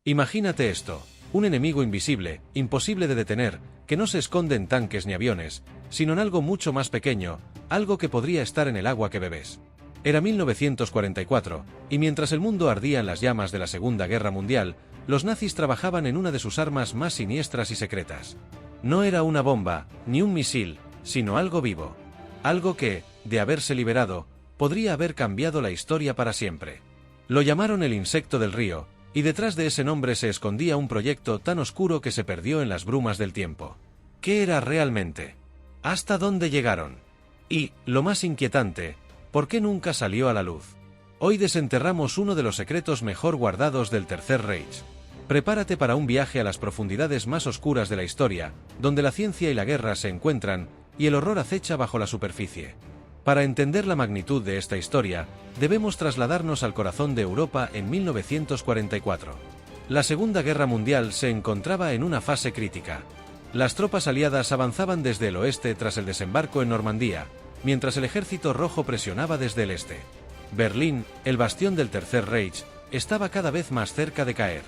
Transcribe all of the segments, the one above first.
Imagínate esto, un enemigo invisible, imposible de detener, que no se esconde en tanques ni aviones, sino en algo mucho más pequeño, algo que podría estar en el agua que bebes. Era 1944, y mientras el mundo ardía en las llamas de la Segunda Guerra Mundial, los nazis trabajaban en una de sus armas más siniestras y secretas. No era una bomba, ni un misil, sino algo vivo. Algo que, de haberse liberado, podría haber cambiado la historia para siempre. Lo llamaron el insecto del río, y detrás de ese nombre se escondía un proyecto tan oscuro que se perdió en las brumas del tiempo. ¿Qué era realmente? ¿Hasta dónde llegaron? Y, lo más inquietante, ¿por qué nunca salió a la luz? Hoy desenterramos uno de los secretos mejor guardados del Tercer Reich. Prepárate para un viaje a las profundidades más oscuras de la historia, donde la ciencia y la guerra se encuentran, y el horror acecha bajo la superficie. Para entender la magnitud de esta historia, debemos trasladarnos al corazón de Europa en 1944. La Segunda Guerra Mundial se encontraba en una fase crítica. Las tropas aliadas avanzaban desde el oeste tras el desembarco en Normandía, mientras el ejército rojo presionaba desde el este. Berlín, el bastión del Tercer Reich, estaba cada vez más cerca de caer.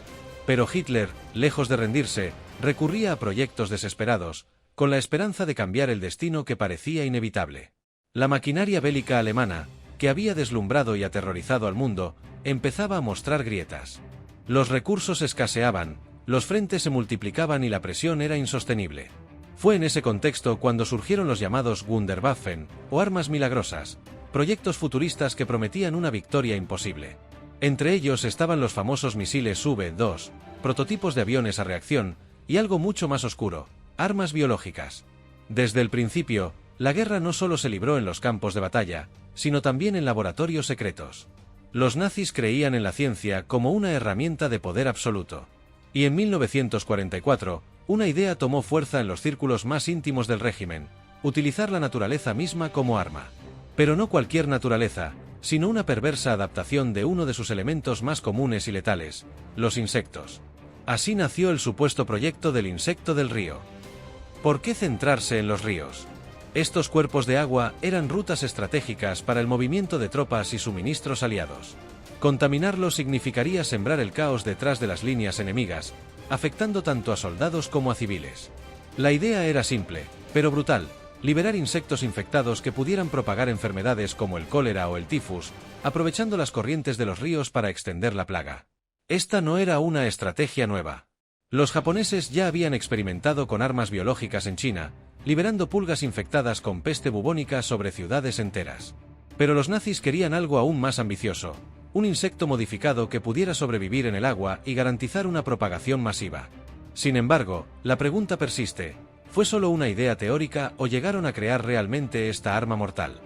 Pero Hitler, lejos de rendirse, recurría a proyectos desesperados, con la esperanza de cambiar el destino que parecía inevitable. La maquinaria bélica alemana, que había deslumbrado y aterrorizado al mundo, empezaba a mostrar grietas. Los recursos escaseaban, los frentes se multiplicaban y la presión era insostenible. Fue en ese contexto cuando surgieron los llamados Wunderwaffen, o armas milagrosas, proyectos futuristas que prometían una victoria imposible. Entre ellos estaban los famosos misiles V-2, prototipos de aviones a reacción, y algo mucho más oscuro, armas biológicas. Desde el principio, la guerra no solo se libró en los campos de batalla, sino también en laboratorios secretos. Los nazis creían en la ciencia como una herramienta de poder absoluto. Y en 1944, una idea tomó fuerza en los círculos más íntimos del régimen: utilizar la naturaleza misma como arma. Pero no cualquier naturaleza, sino una perversa adaptación de uno de sus elementos más comunes y letales, los insectos. Así nació el supuesto proyecto del insecto del río. ¿Por qué centrarse en los ríos? Estos cuerpos de agua eran rutas estratégicas para el movimiento de tropas y suministros aliados. Contaminarlos significaría sembrar el caos detrás de las líneas enemigas, afectando tanto a soldados como a civiles. La idea era simple, pero brutal: liberar insectos infectados que pudieran propagar enfermedades como el cólera o el tifus, aprovechando las corrientes de los ríos para extender la plaga. Esta no era una estrategia nueva. Los japoneses ya habían experimentado con armas biológicas en China, liberando pulgas infectadas con peste bubónica sobre ciudades enteras. Pero los nazis querían algo aún más ambicioso: un insecto modificado que pudiera sobrevivir en el agua y garantizar una propagación masiva. Sin embargo, la pregunta persiste: ¿fue solo una idea teórica o llegaron a crear realmente esta arma mortal?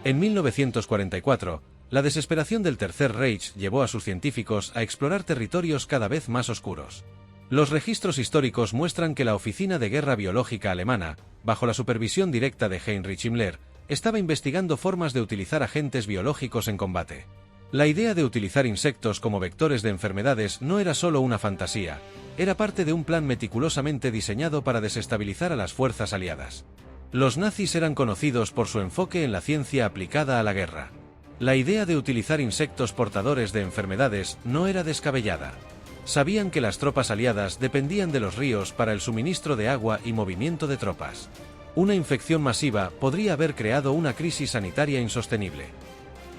En 1944, la desesperación del Tercer Reich llevó a sus científicos a explorar territorios cada vez más oscuros. Los registros históricos muestran que la Oficina de Guerra Biológica alemana, bajo la supervisión directa de Heinrich Himmler, estaba investigando formas de utilizar agentes biológicos en combate. La idea de utilizar insectos como vectores de enfermedades no era solo una fantasía, era parte de un plan meticulosamente diseñado para desestabilizar a las fuerzas aliadas. Los nazis eran conocidos por su enfoque en la ciencia aplicada a la guerra. La idea de utilizar insectos portadores de enfermedades no era descabellada. Sabían que las tropas aliadas dependían de los ríos para el suministro de agua y movimiento de tropas. Una infección masiva podría haber creado una crisis sanitaria insostenible.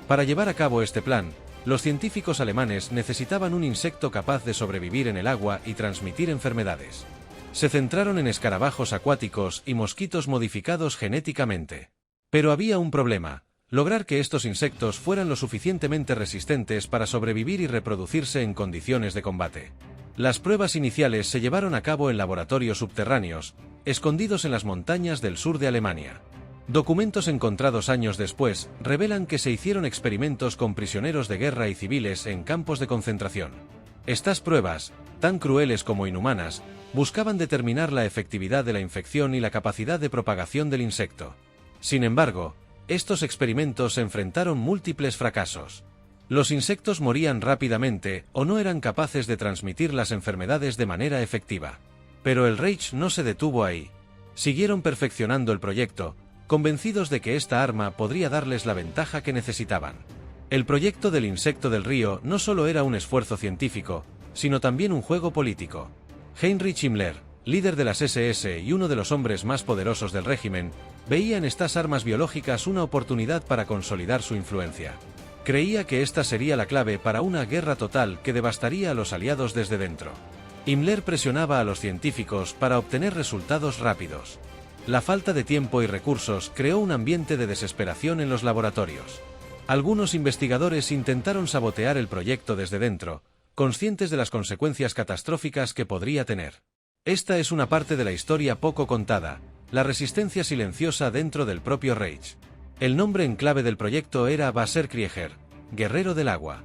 Para llevar a cabo este plan, los científicos alemanes necesitaban un insecto capaz de sobrevivir en el agua y transmitir enfermedades. Se centraron en escarabajos acuáticos y mosquitos modificados genéticamente. Pero había un problema: lograr que estos insectos fueran lo suficientemente resistentes para sobrevivir y reproducirse en condiciones de combate. Las pruebas iniciales se llevaron a cabo en laboratorios subterráneos, escondidos en las montañas del sur de Alemania. Documentos encontrados años después revelan que se hicieron experimentos con prisioneros de guerra y civiles en campos de concentración. Estas pruebas, tan crueles como inhumanas, buscaban determinar la efectividad de la infección y la capacidad de propagación del insecto. Sin embargo, estos experimentos enfrentaron múltiples fracasos. Los insectos morían rápidamente o no eran capaces de transmitir las enfermedades de manera efectiva. Pero el Reich no se detuvo ahí. Siguieron perfeccionando el proyecto, convencidos de que esta arma podría darles la ventaja que necesitaban. El proyecto del insecto del río no solo era un esfuerzo científico, sino también un juego político. Heinrich Himmler, líder de las SS y uno de los hombres más poderosos del régimen, veía en estas armas biológicas una oportunidad para consolidar su influencia. Creía que esta sería la clave para una guerra total que devastaría a los aliados desde dentro. Himmler presionaba a los científicos para obtener resultados rápidos. La falta de tiempo y recursos creó un ambiente de desesperación en los laboratorios. Algunos investigadores intentaron sabotear el proyecto desde dentro, conscientes de las consecuencias catastróficas que podría tener. Esta es una parte de la historia poco contada, la resistencia silenciosa dentro del propio Reich. El nombre en clave del proyecto era Wasserkrieger, guerrero del agua.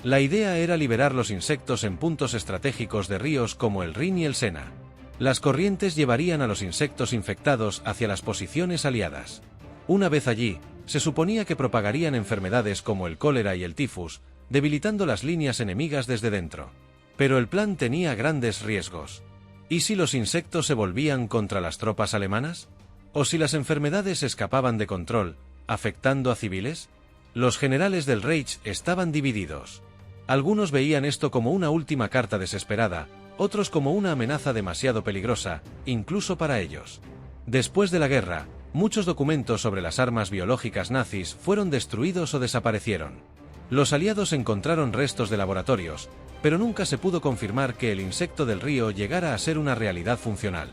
La idea era liberar los insectos en puntos estratégicos de ríos como el Rin y el Sena. Las corrientes llevarían a los insectos infectados hacia las posiciones aliadas. Una vez allí, se suponía que propagarían enfermedades como el cólera y el tifus, debilitando las líneas enemigas desde dentro. Pero el plan tenía grandes riesgos. ¿Y si los insectos se volvían contra las tropas alemanas? ¿O si las enfermedades escapaban de control, afectando a civiles? Los generales del Reich estaban divididos. Algunos veían esto como una última carta desesperada, otros como una amenaza demasiado peligrosa, incluso para ellos. Después de la guerra, muchos documentos sobre las armas biológicas nazis fueron destruidos o desaparecieron. Los aliados encontraron restos de laboratorios, pero nunca se pudo confirmar que el insecto del río llegara a ser una realidad funcional.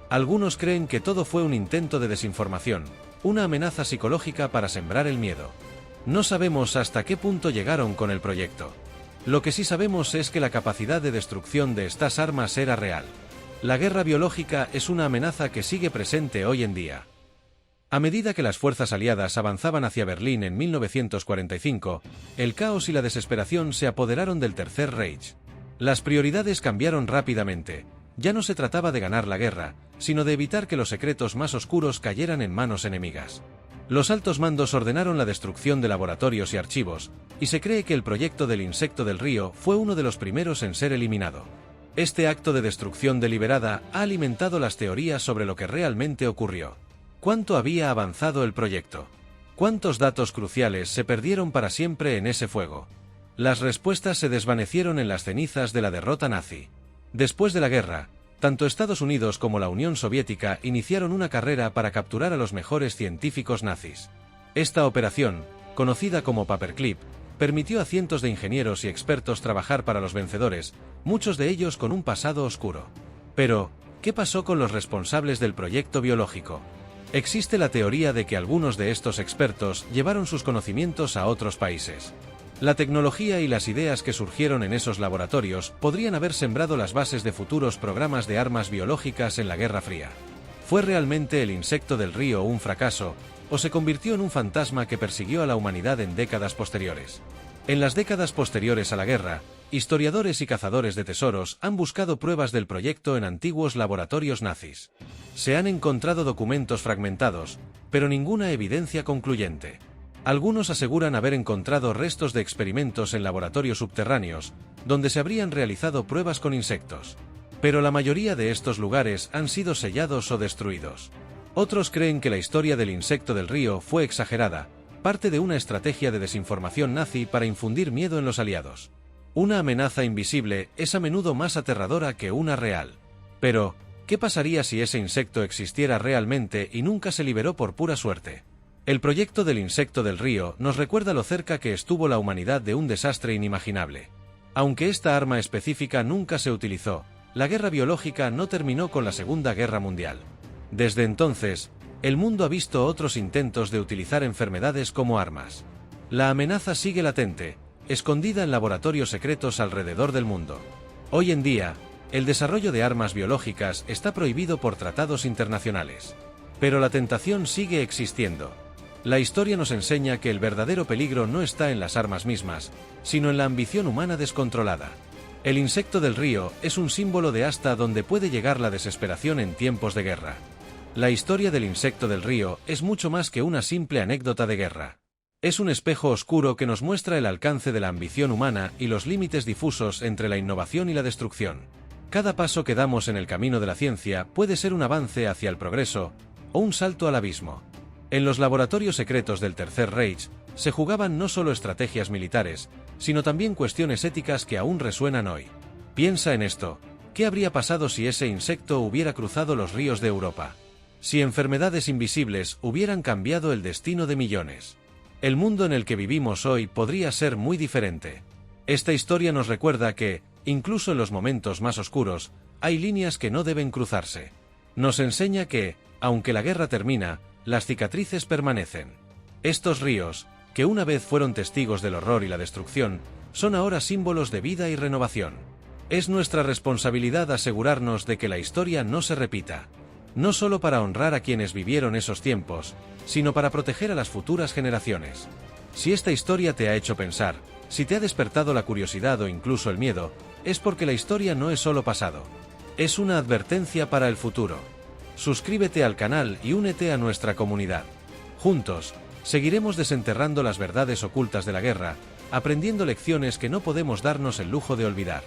Algunos creen que todo fue un intento de desinformación, una amenaza psicológica para sembrar el miedo. No sabemos hasta qué punto llegaron con el proyecto. Lo que sí sabemos es que la capacidad de destrucción de estas armas era real. La guerra biológica es una amenaza que sigue presente hoy en día. A medida que las fuerzas aliadas avanzaban hacia Berlín en 1945, el caos y la desesperación se apoderaron del Tercer Reich. Las prioridades cambiaron rápidamente. Ya no se trataba de ganar la guerra, sino de evitar que los secretos más oscuros cayeran en manos enemigas. Los altos mandos ordenaron la destrucción de laboratorios y archivos, y se cree que el proyecto del insecto del río fue uno de los primeros en ser eliminado. Este acto de destrucción deliberada ha alimentado las teorías sobre lo que realmente ocurrió. ¿Cuánto había avanzado el proyecto? ¿Cuántos datos cruciales se perdieron para siempre en ese fuego? Las respuestas se desvanecieron en las cenizas de la derrota nazi. Después de la guerra, tanto Estados Unidos como la Unión Soviética iniciaron una carrera para capturar a los mejores científicos nazis. Esta operación, conocida como Paperclip, permitió a cientos de ingenieros y expertos trabajar para los vencedores, muchos de ellos con un pasado oscuro. Pero, ¿qué pasó con los responsables del proyecto biológico? Existe la teoría de que algunos de estos expertos llevaron sus conocimientos a otros países. La tecnología y las ideas que surgieron en esos laboratorios podrían haber sembrado las bases de futuros programas de armas biológicas en la Guerra Fría. ¿Fue realmente el insecto del río un fracaso, o se convirtió en un fantasma que persiguió a la humanidad en décadas posteriores? En las décadas posteriores a la guerra, historiadores y cazadores de tesoros han buscado pruebas del proyecto en antiguos laboratorios nazis. Se han encontrado documentos fragmentados, pero ninguna evidencia concluyente. Algunos aseguran haber encontrado restos de experimentos en laboratorios subterráneos, donde se habrían realizado pruebas con insectos. Pero la mayoría de estos lugares han sido sellados o destruidos. Otros creen que la historia del insecto del río fue exagerada, parte de una estrategia de desinformación nazi para infundir miedo en los aliados. Una amenaza invisible es a menudo más aterradora que una real. Pero, ¿qué pasaría si ese insecto existiera realmente y nunca se liberó por pura suerte? El proyecto del insecto del río nos recuerda lo cerca que estuvo la humanidad de un desastre inimaginable. Aunque esta arma específica nunca se utilizó, la guerra biológica no terminó con la Segunda Guerra Mundial. Desde entonces, el mundo ha visto otros intentos de utilizar enfermedades como armas. La amenaza sigue latente, escondida en laboratorios secretos alrededor del mundo. Hoy en día, el desarrollo de armas biológicas está prohibido por tratados internacionales. Pero la tentación sigue existiendo. La historia nos enseña que el verdadero peligro no está en las armas mismas, sino en la ambición humana descontrolada. El insecto del río es un símbolo de hasta dónde puede llegar la desesperación en tiempos de guerra. La historia del insecto del río es mucho más que una simple anécdota de guerra. Es un espejo oscuro que nos muestra el alcance de la ambición humana y los límites difusos entre la innovación y la destrucción. Cada paso que damos en el camino de la ciencia puede ser un avance hacia el progreso o un salto al abismo. En los laboratorios secretos del Tercer Reich se jugaban no solo estrategias militares, sino también cuestiones éticas que aún resuenan hoy. Piensa en esto. ¿Qué habría pasado si ese insecto hubiera cruzado los ríos de Europa? Si enfermedades invisibles hubieran cambiado el destino de millones. El mundo en el que vivimos hoy podría ser muy diferente. Esta historia nos recuerda que, incluso en los momentos más oscuros, hay líneas que no deben cruzarse. Nos enseña que, aunque la guerra termina, las cicatrices permanecen. Estos ríos, que una vez fueron testigos del horror y la destrucción, son ahora símbolos de vida y renovación. Es nuestra responsabilidad asegurarnos de que la historia no se repita. No solo para honrar a quienes vivieron esos tiempos, sino para proteger a las futuras generaciones. Si esta historia te ha hecho pensar, si te ha despertado la curiosidad o incluso el miedo, es porque la historia no es solo pasado. Es una advertencia para el futuro. Suscríbete al canal y únete a nuestra comunidad. Juntos, seguiremos desenterrando las verdades ocultas de la guerra, aprendiendo lecciones que no podemos darnos el lujo de olvidar.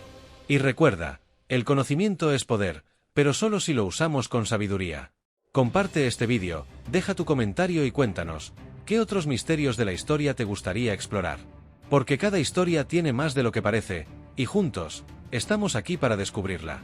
Y recuerda, el conocimiento es poder, pero solo si lo usamos con sabiduría. Comparte este vídeo, deja tu comentario y cuéntanos, ¿qué otros misterios de la historia te gustaría explorar? Porque cada historia tiene más de lo que parece, y juntos, estamos aquí para descubrirla.